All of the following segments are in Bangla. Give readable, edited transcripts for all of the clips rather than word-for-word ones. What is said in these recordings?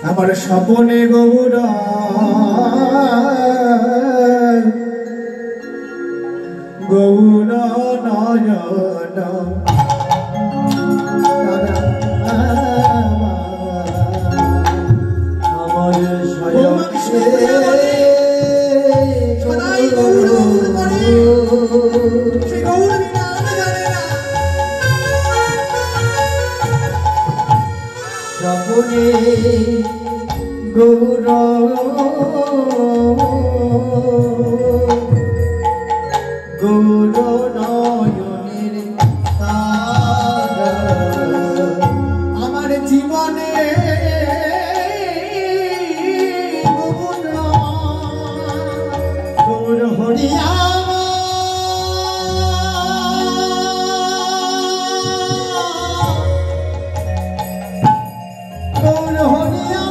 আমার স্বপনে গৌরা গৌরা নয়ন আমার স্বপনে গৌরা গৌরা নয়নের তারা আমার জীবনে গৌরা গৌর হরিয়া গৌর হরিয়া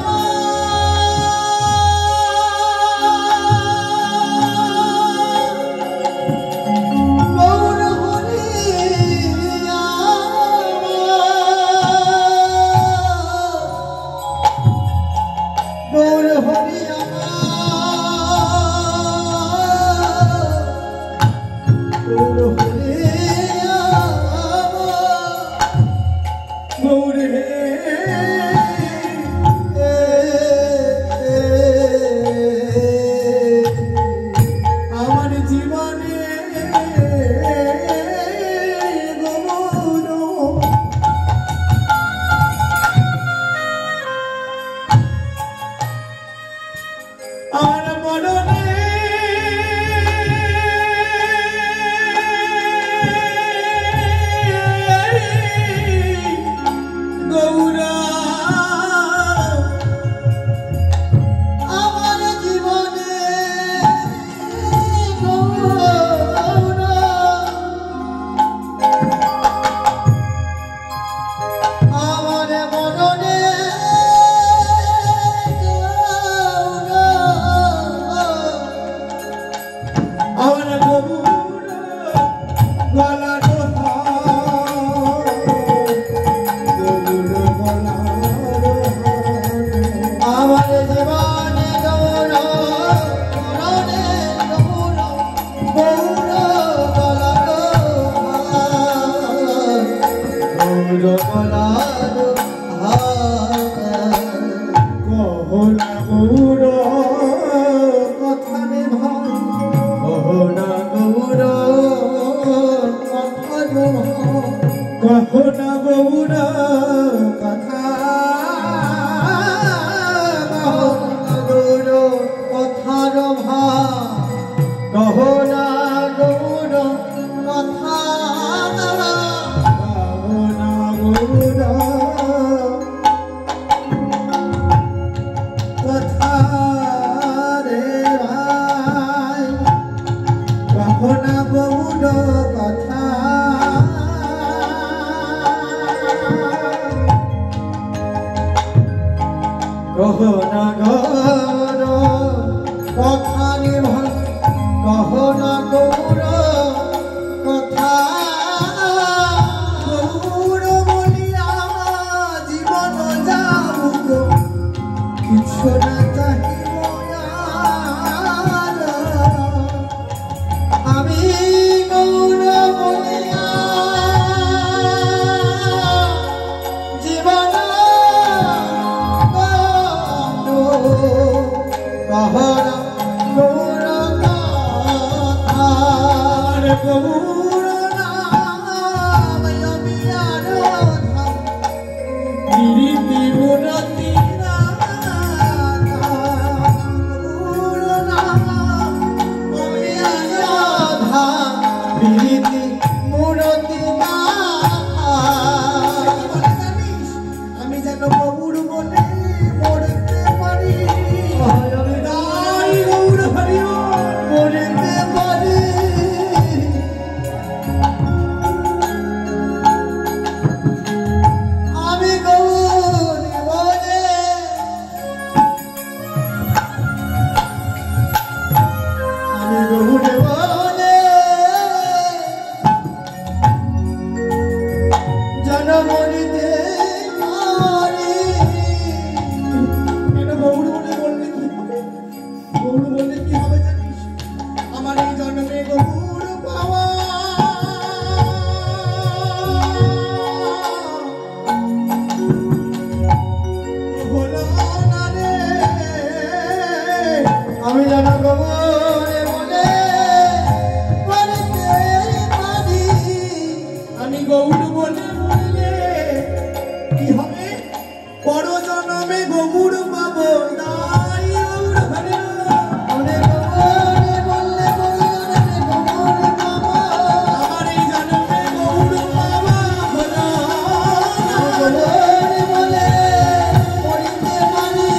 গৌর বলে বললে কি হবে পর জনমে গৌর পাবো তাই গৌর হরে বলে বললে গৌর পাবো আমার এই জনমে গৌর পাওয়া হলো বলে পড়িতে পারি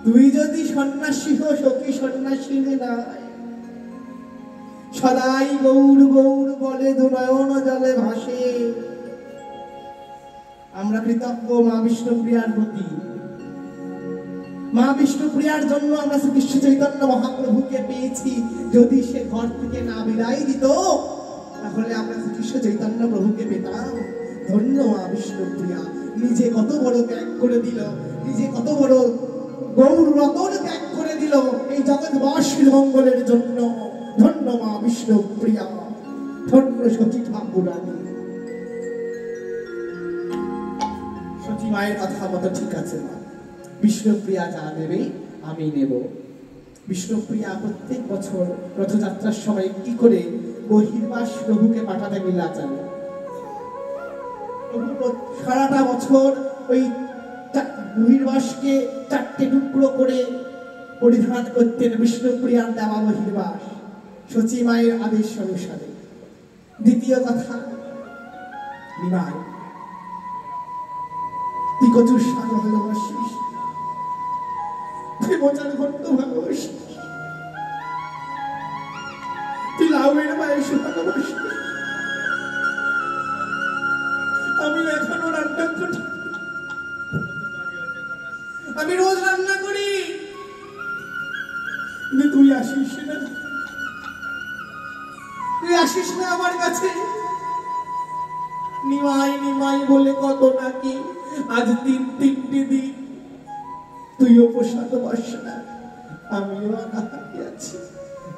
তুই যদি সন্ন্যাসী হো সখী সন্ন্যাসী নাই সদাই গৌর গৌর বলে দুনয়ন জলে ভাসে আমরা কৃতজ্ঞ মা বিষ্ণুপ্রিয়ার প্রতি মা বিষ্ণুপ্রিয়ার জন্য আমরা শ্রীকৃষ্ণ চৈতন্য মহাপ্রভুকে পেয়েছি যদি সে ঘর থেকে না বিদায় দিত তাহলে আমরা শ্রীকৃষ্ণ চৈতন্য প্রভুকে পেতাম ধন্য মা বিষ্ণুপ্রিয়া নিজে কত বড় ত্যাগ করে দিল নিজে কত বড় গৌর রতন ত্যাগ করে দিল এই জগৎবাসীর মঙ্গলের জন্য ধন্য মা বিষ্ণুপ্রিয়া ধন্য সতী ঠাকুরানী সতী মায়ের কথা মতো ঠিক আছে মা বিষ্ণুপ্রিয়া যা দেবে আমি নেব বিষ্ণুপ্রিয়া প্রত্যেক বছর রথযাত্রার সময় একটি করে বহির্বাস প্রভুকে পাঠাতে নীলাচলে সারাটা বছর ওই বহির্বাসকে চারটে টুকরো করে পরিধান করতেন বিষ্ণুপ্রিয়ার দেওয়া বহির্বাস সচী মায়ের আদেশ অনুসারে দ্বিতীয় কথা নিমাই তুই কচুর শাক ভালোবাসিস তুই মোচার ঘন্ট ভালোবাসিস তুই লাউয়ের পায়েস ভালোবাসিস আমি এখনো রান্না করি আমি রোজ রান্না করি কিন্তু তুই আসিস না তুই আসিস না আমার কাছে নিমাই নিমাই বলে কত নাকি আজ তিনটে দিন তুইও পোশাক পাস না আমিও আনাহারি আছি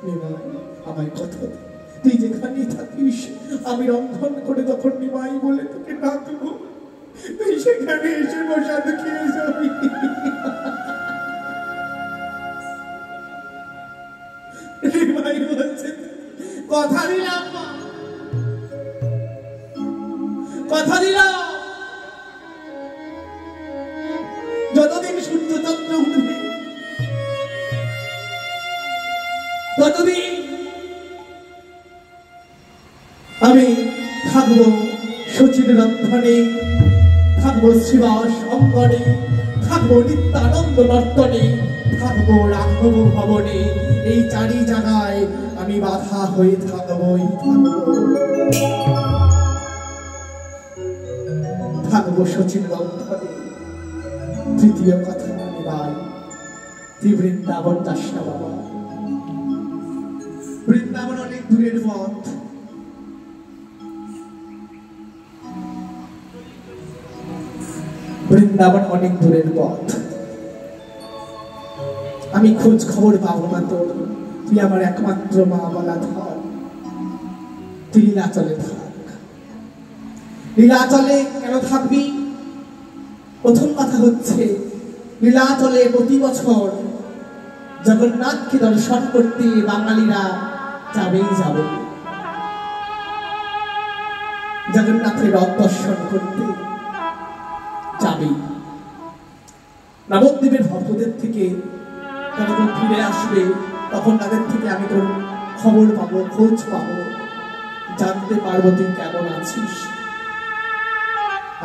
নিমাই আমায় কথা দে তুই যেখানেই থাকিস আমি রন্ধন করে তখন নিমাই বলে তোকে ডাকবো তুই সেখানে এসে প্রসাদ খেয়ে যাবি নিমাই বলছে কথা দিলাম কথা দিলাম যতদিন সূর্যচন্দ্র উঠবে ততদিন আমি থাকবো শচীর রন্ধনে থাকবো শ্রীবাস অঙ্গনে থাকবো নিত্যানন্দ নর্তনে থাকবো রাঘব ভবনে এই চারি জায়গায় আমি বাধা হয়ে থাকবোই থাকবো শচীর রন্ধনে তৃতীয় কথা নিবাই তুই বৃন্দাবন যাস না বাবা বৃন্দাবন অনেক দূরের পথ বৃন্দাবন অনেক দূরের পথ আমি খোঁজ খবর পাবো না তোর তুই আমার একমাত্র মা বলা ধর তুই লীলাচলে থাক লীলাচলে কেন থাকবি প্রথম কথা হচ্ছে লীলাচলে প্রতি বছর জগন্নাথকে দর্শন করতে বাঙালিরা যাবেই যাবে জগন্নাথের রথ দর্শন করতে যাবেই নবদ্বীপের ভক্তদের থেকে যখন ফিরে আসবে তখন তাদের থেকে আমি তোর খবর পাবো খোঁজ পাবো জানতে পারবো তুই কেমন আছিস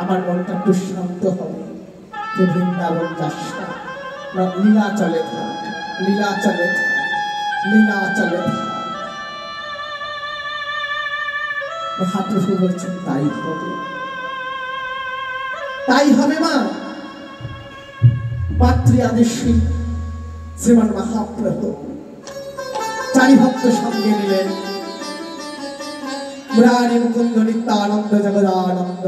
আমার মনটা একটু শান্ত হবে তুই বৃন্দাবন যাস না লীলাচলে থাক লীলাচলে থাক লীলাচলে থাক মহাপ্রভু বলছেন তাই হবে তাই হবে মা। পাত্রী আদেশী শ্রীমান মহাপ্রভু চারি ভক্ত সঙ্গে নিলেন। মুরারি মুকুন্দ নিত্যানন্দ জগদানন্দ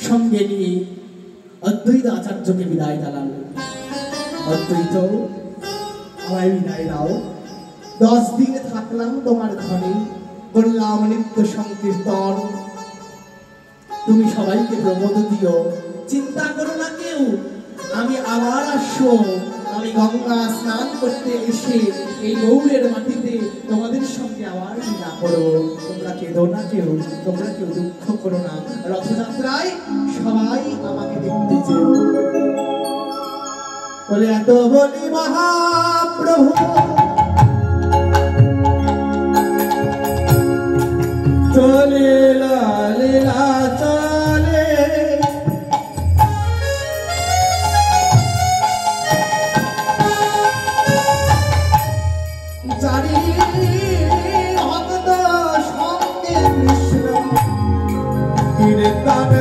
সঙ্গে নিয়ে অদ্বৈত আচার্যকে বিদায় জানালেন। অদ্বৈত, আমায় বিদায় দাও। 10 দিন থাকলাম তোমার ঘরে, করলাম নিত্য সংকীর্তন। তুমি সবাইকে প্রবোধ দিও, চিন্তা করো না কেউ, আমি আবার আসবো। আমি গঙ্গা স্নান করতে এসে এই গৌড়ের মাটিতে তোমাদের সঙ্গে আবার লীলা করবো। তোমরা কেঁদো না কেউ, তোমরা কেউ দুঃখ করো না। রথযাত্রায় সবাই আমাকে দেখতে চেও। বলে এত বলি মহাপ্রভু চলে লীলা চলে। চারি ভক্ত সঙ্গে কৃষ্ণ কীর্তন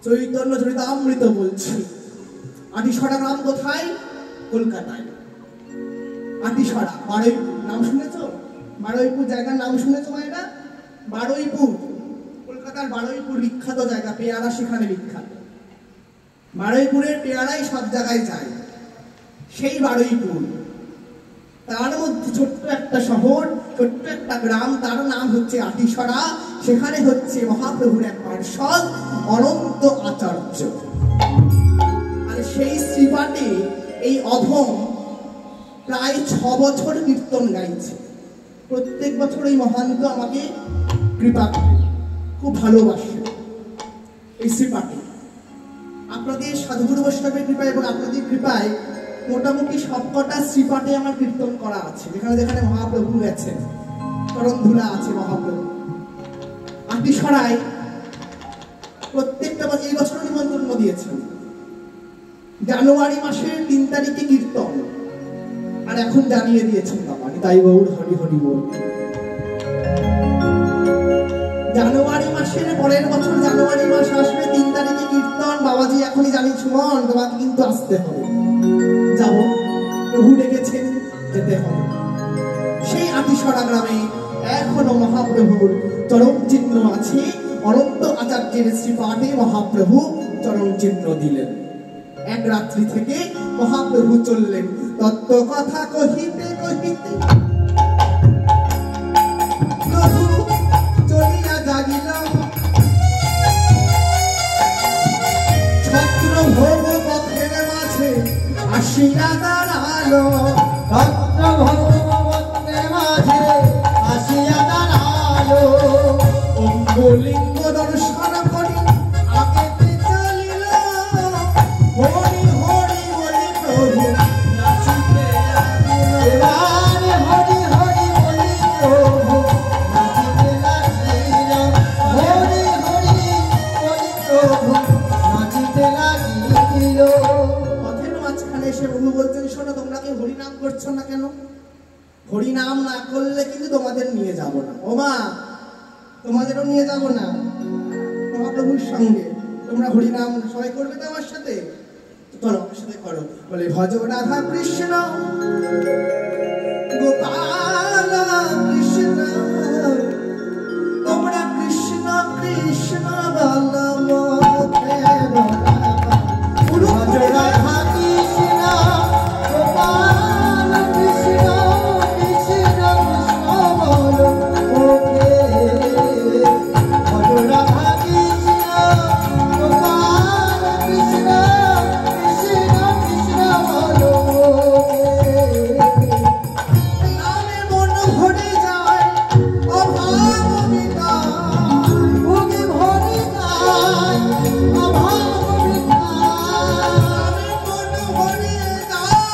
চৈতন্য চরিতামৃত বলছি। আটিসরা গ্রাম কোথায়? কলকাতায়। আটিসরা, বারুইপুর নাম শুনেছো? বারুইপুর জায়গার নাম শুনেছো মায়েরা? বারুইপুর, কলকাতার বারুইপুর বিখ্যাত জায়গা, পেয়ারা সেখানে বিখ্যাত। বারুইপুরের পেয়ারাই সব জায়গায় যায়, সেই বারুইপুর। তার মধ্যে ছোট্ট একটা শহর, ছোট্ট একটা গ্রাম, তার নাম হচ্ছে আটিসরা। সেখানে হচ্ছে মহাপ্রভুর এক পার্ষদ অনন্ত আচার্য। আর সেই শ্রীপাঠে এই অধম প্রায় 6 বছর কীর্তন গাইছে। প্রত্যেক বছর এই মহান্ত আমাকে কৃপা করে, খুব ভালোবাসে এই শ্রীপাঠে। আপনাদের সাধুগুরু বৈষ্ণবের কৃপায় এবং আপনাদের কৃপায় মোটামুটি সবকটা শ্রীপাঠে আমার কীর্তন করা আছে, যেখানে যেখানে মহাপ্রভু গেছেন, চরণ ধুলা আছে মহাপ্রভু। আটিসরায় প্রত্যেকটা বছর, এই বছর নিমন্ত্রণ দিয়েছেন জানুয়ারি মাসের 3 তারিখে কীর্তন, আর এখন জানিয়ে দিয়েছেন বাবা তাই গৌর হরি হরি বল। জানুয়ারি মাসের পরের বছর জানুয়ারি মাস আসবে, 3 তারিখে কীর্তন। বাবাজি এখনই জানি সুমন তোমাকে কিন্তু আসতে হবে। যাবো, প্রভু ডেকেছেন, যেতে হবে। সেই আটিসরা গ্রামে এখনো মহাপ্রভুর চরণ চিহ্ন আছে। অনন্ত আচার্যের শ্রীপাঠে মহাপ্রভু চরণ চিহ্ন দিলেন। এক রাত্রি থেকে মহাপ্রভু চললেন তত্ত্ব কথা কহিতে কহিতে। প্রভু চলিয়া জাগিল, ছত্র ভোগ পথের মাঝে আসিয়া দাঁড়ালো। ছত্র ভোগ পথের মাঝে আসিয়া দাঁড়ালো। অঙ্গলিঙ্গ দর্শন করি আগেতে চলিল, করছো না কেন? হরি নাম না করলে কিন্তু তোমাদের নিয়ে যাব না। ও মা, তোমাদেরও নিয়ে যাব না মহাপ্রভুর সঙ্গে। তোমরা হরি নাম সবাই করবে তো আমার সাথে? চলো আমার সাথে করো। বলে ভজ রাধা কৃষ্ণ গোপাল কৃষ্ণ, তোমরা কৃষ্ণ কৃষ্ণ বলো মুখে ভজ রাধা কৃষ্ণ গোপাল কৃষ্ণ কৃষ্ণ কৃষ্ণ বলো মুখে ভজ রাধা কৃষ্ণ গোপাল কৃষ্ণ কৃষ্ণ কৃষ্ণ বলো মুখে। নামে মন ভরে যায় অভাব মিটায়, ভোগে ভরে যায় অভাব মিটায়, নামে মন ভরে যায়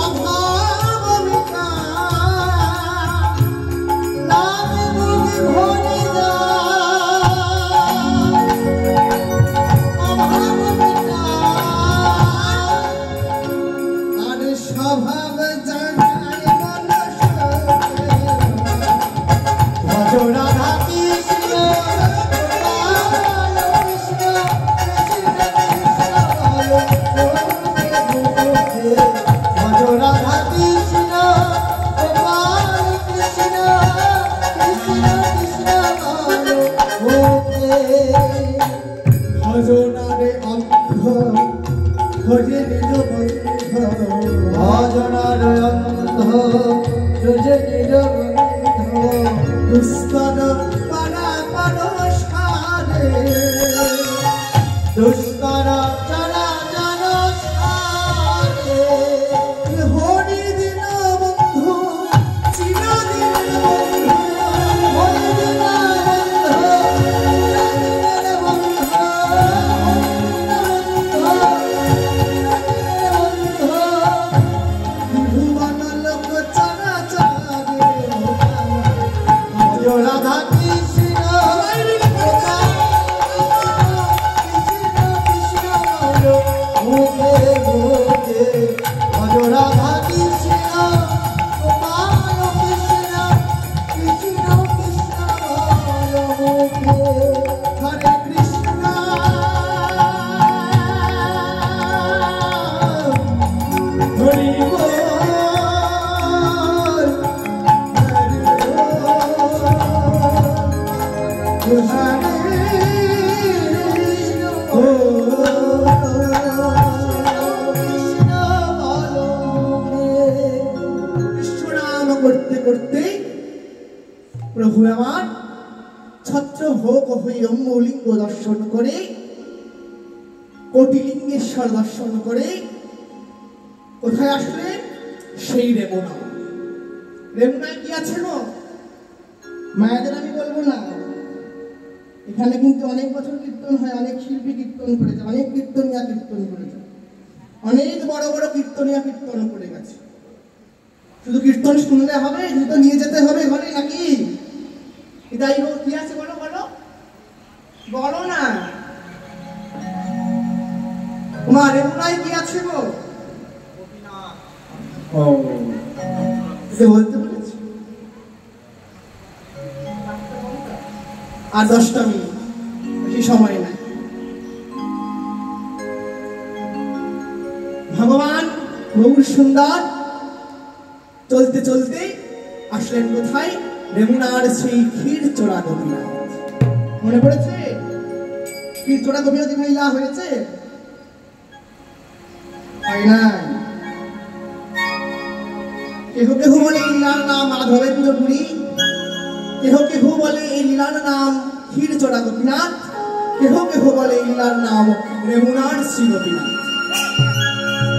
অভাব মিটায়, নামে ভোগে ভরে যায় অভাব মিটায়। আর স্বভাব জানায় মনুষ্যকে, ভজ রাধা কৃষ্ণ গোপাল কৃষ্ণ কৃষ্ণ কৃষ্ণ বলো মুখে। ভজ রাধা কৃষ্ণ গোপাল কৃষ্ণ কৃষ্ণ কৃষ্ণ বলো মুখে। ভজনারে অন্ধ ভজে নিজ বন্ধ, ভজনারে অন্ধ ভজে নিজ বন্ধ, দুস্তর পারাপার সারে, দুস্তর চরা চর সারে। হরি দিন বন্ধু চিরদিন বন্ধু, হরি দিন বন্ধু চিরদিনের বন্ধু, ভুবন লোক চরা চরে ভজ রাধা কৃষ্ণ গোপাল কৃষ্ণ কৃষ্ণ বলো মুখে মুখে। ভজ রাধা কৃষ্ণ গোপাল কৃষ্ণ কৃষ্ণ কৃষ্ণ বলো মুখে। হরে কৃষ্ণ হরি বল, হরি বল, হরে কৃষ্ণ বলো মুখে। কৃষ্ণ নাম করতে করতে প্রভু আমার ছত্র ভোগ হয়ে অম্বলিঙ্গ দর্শন করে, কোটিলিঙ্গেশ্বর দর্শন করে কোথায় আসলেন? সেই রেমুনা। রেমুনায় কি আছে গো? মায়াদের আমি বলবো না, এখানে কিন্তু অনেক বছর কীর্তন হয়, অনেক শিল্পী কীর্তন করেছে, অনেক কীর্তনিয়া কীর্তন করেছে, অনেক বড় বড় কীর্তনিয়া কীর্তন করে গেছে। শুধু কীর্তন শুনলে হবে? শুধু নিয়ে যেতে হবে ঘরে নাকি? এটাই কি আছে বলো বলো বলো না। তোমার রেমুনায় কি আছে গো? ও বলতে বলেছি। আর 10টা মিনিট, বেশি সময় নাই। ভগবান গৌর সুন্দর চলতে চলতে আসলেন কোথায়? রেমুনার সেই ক্ষীরচোরা গোপীনাথ। মনে পড়েছে ক্ষীরচোরা গোপীনাথ এখানে যা হয়েছে? হয় না। কেহ কেহ বলে এই লীলার নাম মাধবেন্দ্র পুরী, কেহ কেহ বলে এই লীলার নাম ক্ষীরচোরা গোপীনাথ, কেহ কেহ বলে এই লীলার নাম রেমুনার শ্রী গোপীনাথ।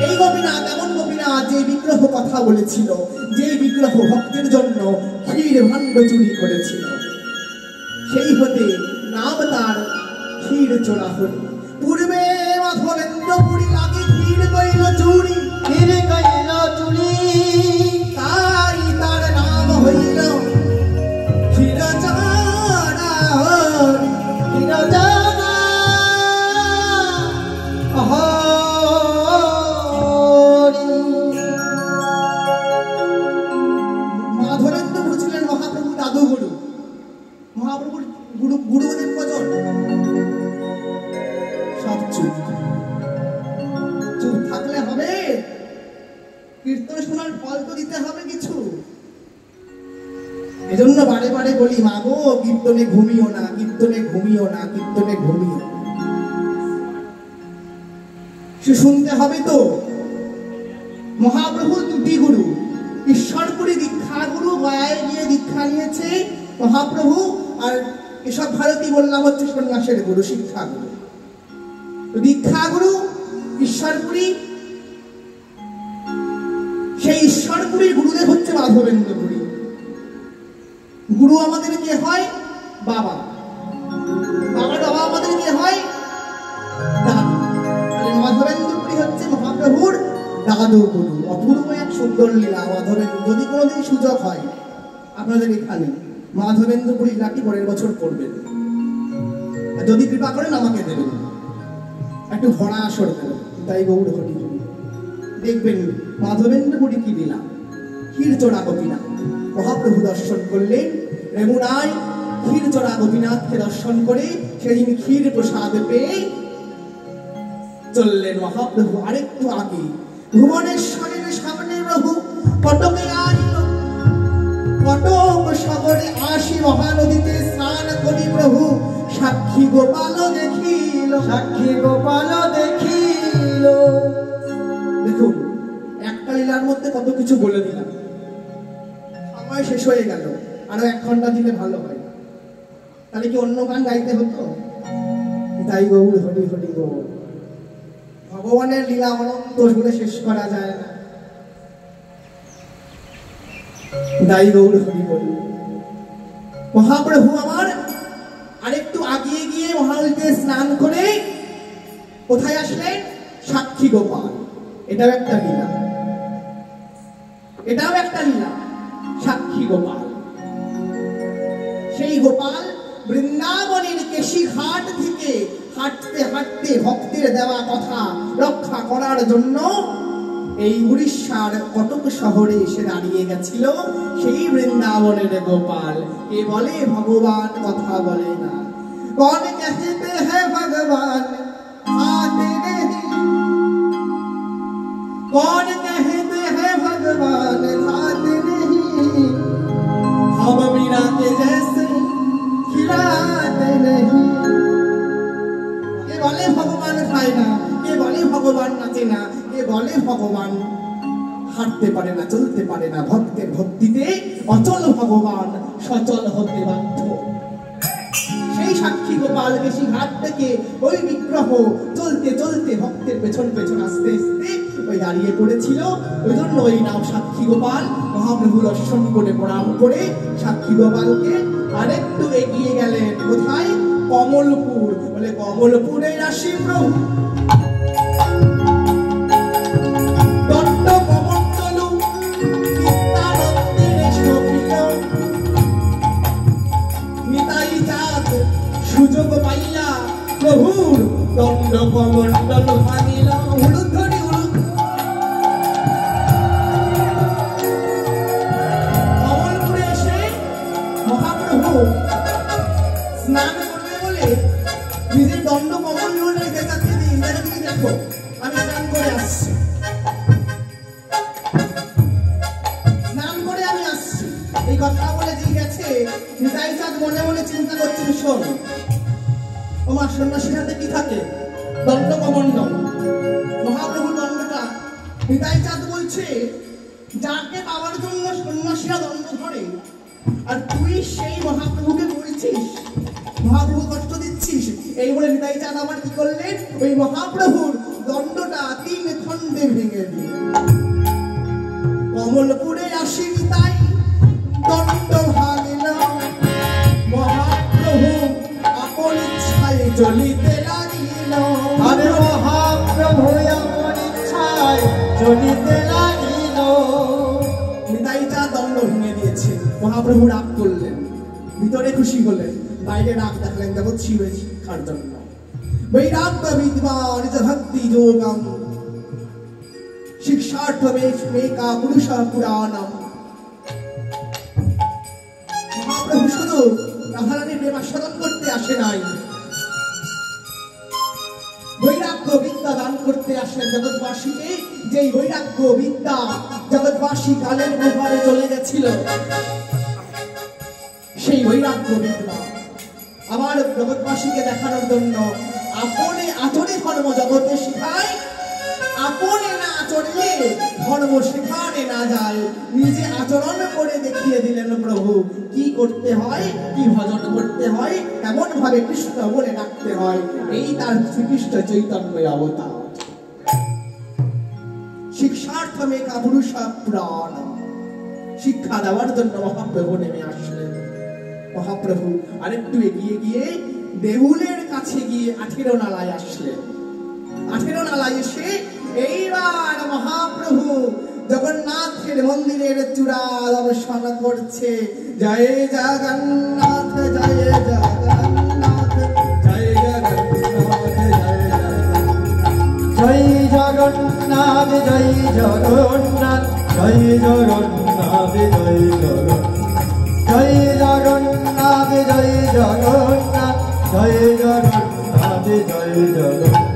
এই গোপীনাথ এমন গোপীনাথ যে বিগ্রহ কথা বলেছিল, যে বিগ্রহ ভক্তের জন্য ক্ষীর ভাণ্ড চুরি করেছিল, সেই হতে নাম তার ক্ষীরচোরা হল। পূর্বে মাধবেন্দ্র পুরী লাগে ক্ষীর কইল চুরি, ক্ষীর কইল চুরি, তাই তার নাম হইল ক্ষীরচোরা সাধনার ফল তো দিতে হবে কিছু। এজন্য বারে বারে বলি, মা গো কীর্তনে ঘুমিও না, কীর্তনে ঘুমিও না, কীর্তনে ঘুমিও। সে শুনতে হবে তো। মহাপ্রভু দুটি গুরু, ঈশ্বরপুরী দীক্ষা গুরু, গয়ায় গিয়ে দীক্ষা নিয়েছে মহাপ্রভু, আর এসব ভারতী বললাম হচ্ছে সন্ন্যাসের গুরু, শিক্ষা গুরু। দীক্ষা গুরু ঈশ্বরপুরী, সেই ঈশ্বরপুরীর গুরুদেব হচ্ছে মাধবেন্দ্রপুরী। গুরু আমাদের কে হয়? বাবা। বাবার বাবা আমাদের কে হয়? দাদু। মাধবেন্দ্রপুরী হচ্ছে মহাপ্রভুর দাদু গুরু। অপূর্ব এক সুন্দর লীলা মাধবেন্দ্র। যদি কোনোদিন সুযোগ হয় আপনাদের এখানে মাধবেন্দ্রপুরী লীলাটি পরের বছর করবেন, যদি কৃপা করেন আমাকে দেবেন, একটু ভরা আসর দেবেন, তাই গৌর হরি দেখবেন মাধবেন্দ্রপুরী কি লীলা। ক্ষীরচোড়া গোপীনাথ মহাপ্রভু দর্শন করলেন রেমুনায়। ক্ষীরচোড়া গোপীনাথকে দর্শন করে সেদিন ক্ষীর প্রসাদ পেয়ে চললেন মহাপ্রভু আরেকটু আগে। ভুবনেশ্বরের সামনে প্রভু কটকে আইল, কটক শহরে আসি মহানদীতে স্নান করি প্রভু সাক্ষী গোপাল দেখিল, সাক্ষী গোপাল দেখিল। দেখুন, একটা লীলার মধ্যে কত কিছু বলে দিলাম, সময় শেষ হয়ে গেল, আরো 1 ঘন্টা দিলে ভালো হয়। তাহলে কি অন্য গান গাইতে হতো? তাই গৌর হরি হরি গৌর। ভগবানের লীলা অনন্ত, বলে শেষ করা যায় না। তাই গৌর হরি হরি। মহাপ্রভু আমার আরেকটু আগিয়ে গিয়ে মহানদীতে স্নান করে কোথায় আসলেন? সাক্ষী গোপাল। এটাও একটা লীলা, এটাও একটা লীলা। সাক্ষী গোপাল, সেই গোপাল বৃন্দাবনের কেশি ঘাট থেকে হাঁটতে হাঁটতে ভক্তের দেওয়া কথা রক্ষা করার জন্য এই উড়িষ্যার কটক শহরে এসে দাঁড়িয়ে গেছিল সেই বৃন্দাবনের গোপাল। কে বলে ভগবান কথা বলে না। কौन कहते हैं भगवान आते नहीं, कौन कहते हैं भगवान आते नहीं, हम मीरा के जैसे खिलाते नहीं। কে বলে ভগবান খায় না, কে বলে ভগবান নাচে না, কে বলে ভগবান হাঁটতে পারে না, চলতে পারে না। ভক্তের ভক্তিতে অচল ভগবান সচল হতে বাধ্য। সেই সাক্ষী গোপাল কেশি ঘাট থেকে ওই বিগ্রহ চলতে চলতে ভক্তের পেছন পেছন আস্তে আস্তে ওই দাঁড়িয়ে পড়েছিল। ওই জন্য ওই নাম সাক্ষী গোপাল। মহাপ্রভু দর্শন করে প্রণাম করে সাক্ষী গোপালকে আরেকটু এগিয়ে গেলেন। কোথায়? কমলপুর। বলে কমলপুরে আসি প্রভু দত্ত কমণ্ডলু নিত্যানন্দের সপ্রিয়, নিতাই চাঁদ সুযোগ পাইয়া প্রভুর দণ্ড কমণ্ডল মানিল। হলুদ ধরি হলুদ। কমলপুরে এসে মহাপ্রভু স্নান করবে বলে নিজের দণ্ড কমণ্ডল দেখাতে দিয়ে ইন্দ্রাণী দেখো আমি স্নান করে আসছি, স্নান করে আমি আসছি। এই কথা বলে দিয়ে গেছে। নিতাই চাঁদ মনে মনে চিন্তা করছে, শোন ও মা, সন্ন্যাসীর হাতে কি থাকে? দণ্ড কমণ্ডল। মহাপ্রভু দণ্ডটা নিতাই চাঁদ বলছে, যাকে পাওয়ার জন্য সন্ন্যাসীরা দণ্ড ধরে আর তুই সেই মহাপ্রভুকে বলছিস, মহাপ্রভু কষ্ট দিচ্ছিস। এই বলে নিতাই চাঁদ আবার কি করলেন? ওই মহাপ্রভুর দণ্ডটা 3 খণ্ডে ভেঙে দিয়ে কমলপুরে আসি নিতাই দণ্ড ভাঙিল। মহাপ্রভু আপন ইচ্ছায় জ্বলিতে লাগিল। আরে মহাপ্রভু আপন ইচ্ছায় জ্বলিতে লাগিল। নিতাই চাঁদ দণ্ড ভেঙে দিয়েছে। মহাপ্রভু রাগ করলেন, ভিতরে খুশি হলেন, বাইরে রাগ দেখলেন জগৎ শিবের শিক্ষার জন্য। বৈরাগ্য বিদ্বান ভক্তি যোগম শিক্ষার্থমেকা পুরুষ পুরাণম। মহাপ্রভু শুধু রাধারানীর প্রেম আস্বাদন করতে আসে নাই, বৈরাগ্য বিদ্যা দান করতে আসেন জগৎবাসীকে। যেই বৈরাগ্য বিদ্যা জগৎবাসী কালের প্রভাবে চলে গেছিল, সেই বৈরাগ্য বিদ্যা আমার জগৎবাসীকে দেখানোর জন্য আপনে আচরে ধর্ম জগতে শিখায়, আপনে না আচরলে ধর্ম শেখানে না যায়। নিজে আচরণ করে দেখিয়ে দিলেন প্রভু কি করতে হয়, কি ভজন করতে হয়, কেমন ভাবে কৃষ্ণ বলে ডাকতে হয়। এই তার শ্রীকৃষ্ণ চৈতন্য অবতার। শিক্ষার্থমে কাপুরুষ পুরাণ, শিক্ষা দেওয়ার জন্য মহাপ্রভু নেমে আসলেন। মহাপ্রভু আরেকটু এগিয়ে গিয়ে দেউলের কাছে গিয়ে 18 নালায় আসলেন। 18 নালায় এসে এইবার মহাপ্রভু জগন্নাথের মন্দিরের চূড়া দর্শন করছে। জয় জগন্নাথ জয় জগন্নাথ জয় জগন্নাথ জয় জগন্নাথ জয় জগন্নাথ জয় জগন্নাথ জয় জগন্নাথ জয় জগন্নাথ জয় জগন্নাথ জয় জগন্নাথ জয় জগন্নাথ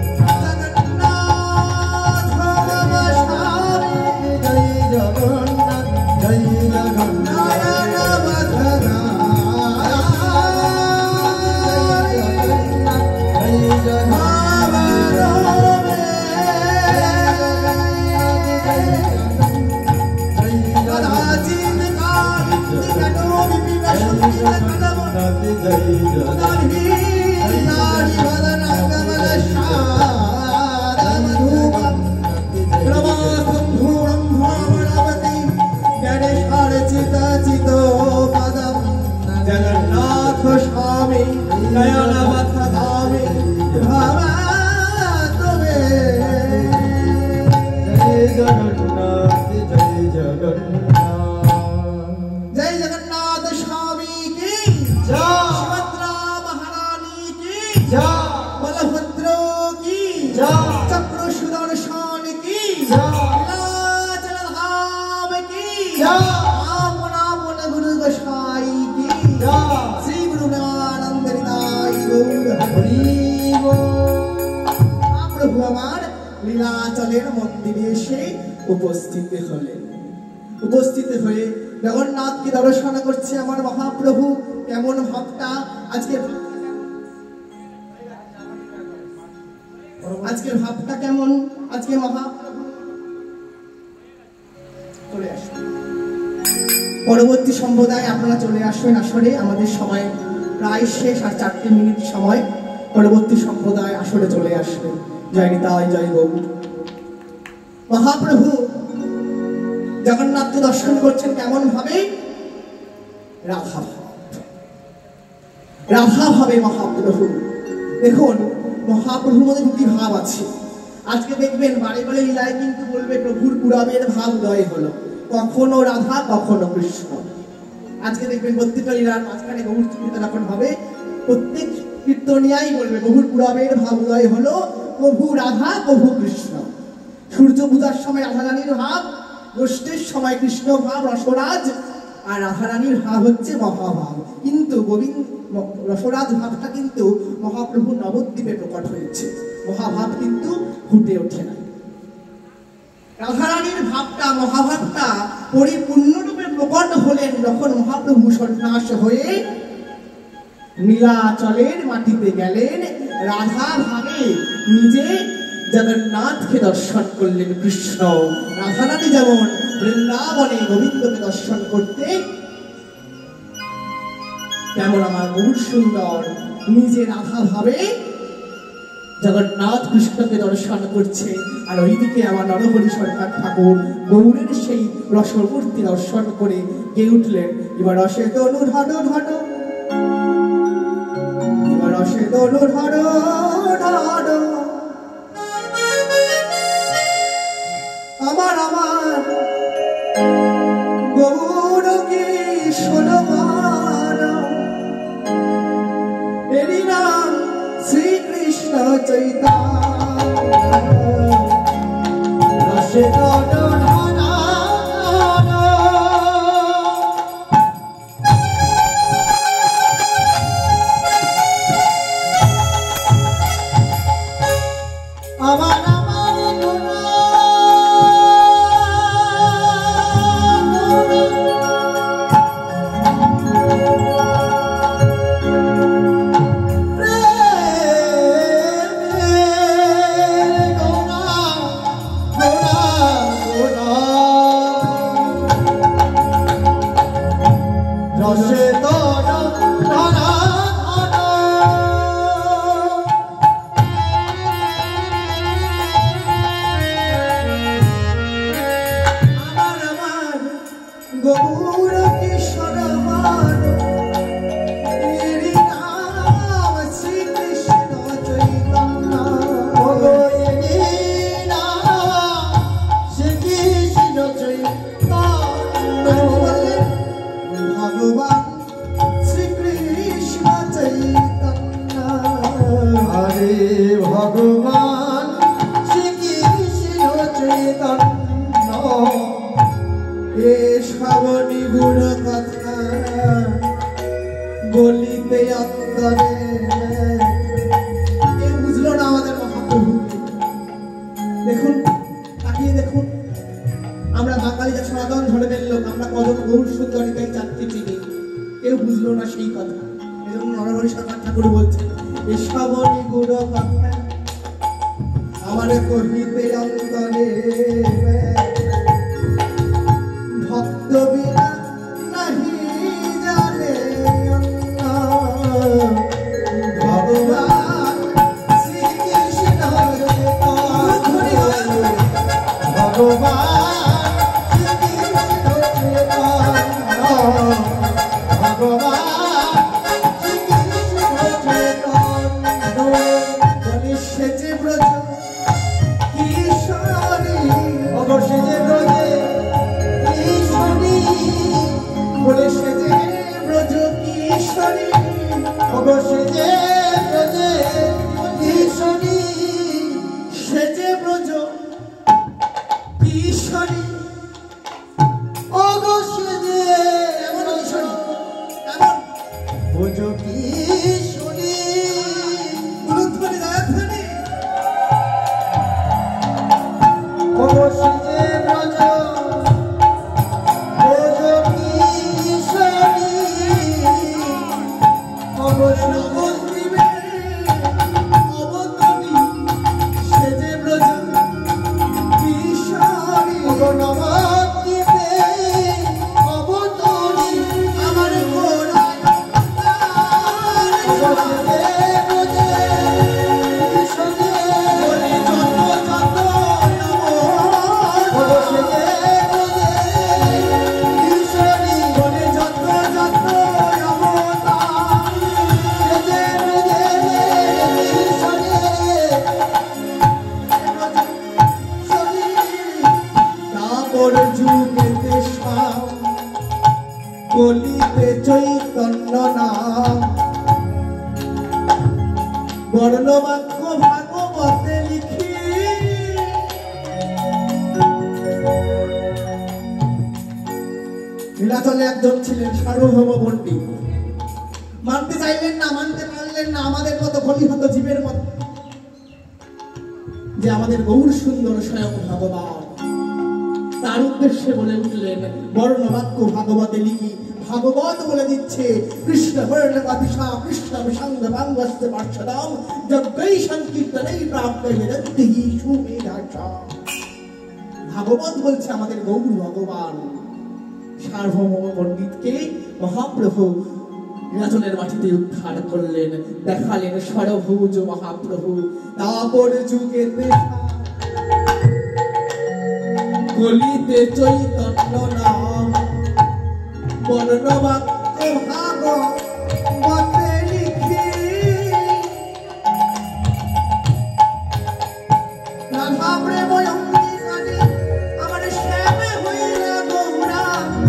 जगन्नाथ स्वामी नयन मथ धामी जय जगन्नाथ जय जगन्नाथ जय जगन्नाथ स्वामी की जय, सुभद्रा महारानी की जय, बलभद्र की जय, चक्र सुदर्शन की जय, नीलाचल धाम की जय, आपन आपन गुरु गोसाई की जय, श्री गुरु नित्यानंद हृदय गौर हरि প্রভু আমার লীলাচলের মন্দিরে এসে উপস্থিত হলেন। উপস্থিত হয়ে জগন্নাথকে দর্শন করছে আমার মহাপ্রভু। কেমন ভাবটা আজকের ভাবটা কেমন? আজকে মহাপ্রভু চলে আসবেন। পরবর্তী সম্প্রদায় আপনারা চলে আসবেন আসরে। আমাদের সময় প্রায় শেষ, আর 4 মিনিট সময়। পরবর্তী সম্প্রদায় আসরে চলে আসবেন। জয় নিতাই জয় গৌর। মহাপ্রভু জগন্নাথকে দর্শন করছেন কেমন ভাবে? রাধা ভাব, রাধা ভাবে মহাপ্রভু। দেখুন মহাপ্রভুর মধ্যে দুটি ভাব আছে। আজকে দেখবেন বারে বারে লীলায় কিন্তু বলবে প্রভুর পুরাবের ভাব উদয় হলো, কখনো রাধা কখনো কৃষ্ণ। আজকে দেখবেন প্রত্যেকটা লীলার মাঝখানে গৌর যখন হবে প্রত্যেক কীর্তনিয়াই বলবে প্রভুর পুরাবের ভাব উদয় হলো, প্রভু রাধা প্রভু কৃষ্ণ। সূর্য পূজার সময় রাধারানীর ভাব, গোষ্ঠীর সময় কৃষ্ণ ভাব রসরাজ, আর রাধারানীর ভাব হচ্ছে মহাভাব। কিন্তু রসরাজ ভাবটা কিন্তু মহাপ্রভু নবদ্বীপে প্রকট হয়েছে, মহাভাব কিন্তু ফুটে ওঠে না। রাধারানীর ভাবটা মহাভাবটা পরিপূর্ণরূপে প্রকট হলেন যখন মহাপ্রভু সন্ন্যাস হয়ে নীলাচলের মাটিতে গেলেন। রাধা ভাবে নিজে জগন্নাথকে দর্শন করলেন কৃষ্ণ। রাধারানী যেমন বৃন্দাবনে গোবিন্দকে দর্শন করতে, তেমন আমার বহু সুন্দর নিজে রাধা ভাবে জগন্নাথ কৃষ্ণকে দর্শন করছে। আর ওইদিকে আমার নরহরি সরকার ঠাকুর গৌরের সেই রসমূর্তি দর্শন করে গেয়ে উঠলেন, এবার রসে তনু ঢাডো ঢাডো, এবার রসে তনু ঢাডো ঢাডো, আমার আমার গৌর কি শোনবার, এরি নাম শ্রীকৃষ্ণ চৈতন্য, রসে তনু ঢাডো। আমার আমার গুণ রসে তোর ধরা গৌর কিশোর মান নাম শ্রীকৃষ্ণ চৈতন্য শ্রীকৃষ্ণ চৈতন্য ভগবান শ্রীকৃষ্ণ চৈতন্য হরে ভগবান শ্রীকৃষ্ণ চৈতন্য এ শ্রাবণী গুণ কথা বলিতে অন্তরে এ বুঝলো না আমাদের মহাপ্রভুকে। দেখুন তাকিয়ে দেখুন, আমরা বাঙালিরা সনাতন ধর্মের লোক, আমরা কজন গৌর সুন্দরিকাই চারটি চিনি, কেউ বুঝলো না সেই কথা। এজন্য নরহরি সরকার ঠাকুর বলছেন এ শ্রাবণী গুণ কথা আমার কহিতে অন্তরে ভক্ত বিনা নাহি জানে ভগবান শ্রীকৃষ্ণ ভগবান শ্রীকৃষ্ণ চৈতন্য ভগবান শ্রীকৃষ্ণ চৈতন্য বলে সেজে ব্রজ কিশোরী অবশ্যই যে ব্রজে ঈশ্বরী বলে সেজে ব্রজ কিশোরী অবশ্যই যে ব্রজে ঈশ্বরী সেজে ব্রজ কিশোরী অবশ্যই যে এমন কিশোরী এমন ব্রজ কিশোরী গুরুধ্বনি জয়ধ্বনি অবশ্যই যে ব্রজ কিশোরী অবশ্যই নবদ্বীপে অবতরী সেজে ব্রজ কিশোরী নবদ্বীপে অবতরী আমার ঘোড়ায় বলি যত যত বলে যত যত তারপর যুগেতে শাম কলিতে চৈতন্য নাম বর্ণবাক্য ভাগবতে লিখি নীলাচলে একজন ছিলেন সার্বভৌম পণ্ডিত, মানতে চাইলেন না, মানতে পারলেন না, আমাদের মতো খলিহত জীবের মতো, যে আমাদের গৌর সুন্দর স্বয়ং ভগবান। তার উদ্দেশ্যে বলে উঠলেন বর্ণবাক্য ভাগবতে লিখি। ভাগবত বলে দিচ্ছে কৃষ্ণ বর্ণ অতিশা কৃষ্ণ বিসঙ্গ বাঙ্গস্তে পার্শ্বদাম যজ্ঞৈ সংকীর্তনেই প্রাপ্ত নিরন্তিহি সুমেধাসা। ভাগবত বলছে আমাদের গৌর ভগবান। সার্বভৌম পণ্ডিতকে মহাপ্রভু নীলাচলের মাটিতে উদ্ধার করলেন, দেখালেন সরভুজ মহাপ্রভু। তারপর যুগেতে কলিতে চৈতন্য নাম বর্ণবাক্য ভাগবতে লিখি। রাধা প্রেম অঙ্গীকারী আমার শ্যামে হইলে গৌরাঙ্গ,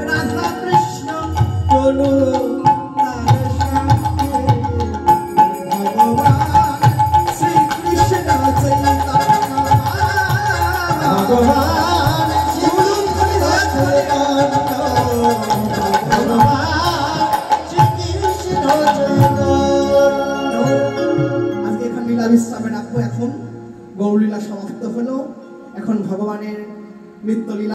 রাধা কৃষ্ণ বলু তার সঙ্গে ভগবান শ্রীকৃষ্ণ চৈতন্য ভগবান শ্রীকৃষ্ণ চৈতন্য ভগবান শ্রীকৃষ্ণ চৈতন্য। আজকে এখানে লীলা বিশ্রামে রাখবো। এখন গৌরলীলা সমাপ্ত হলো, এখন ভগবানের নিত্য লীলা।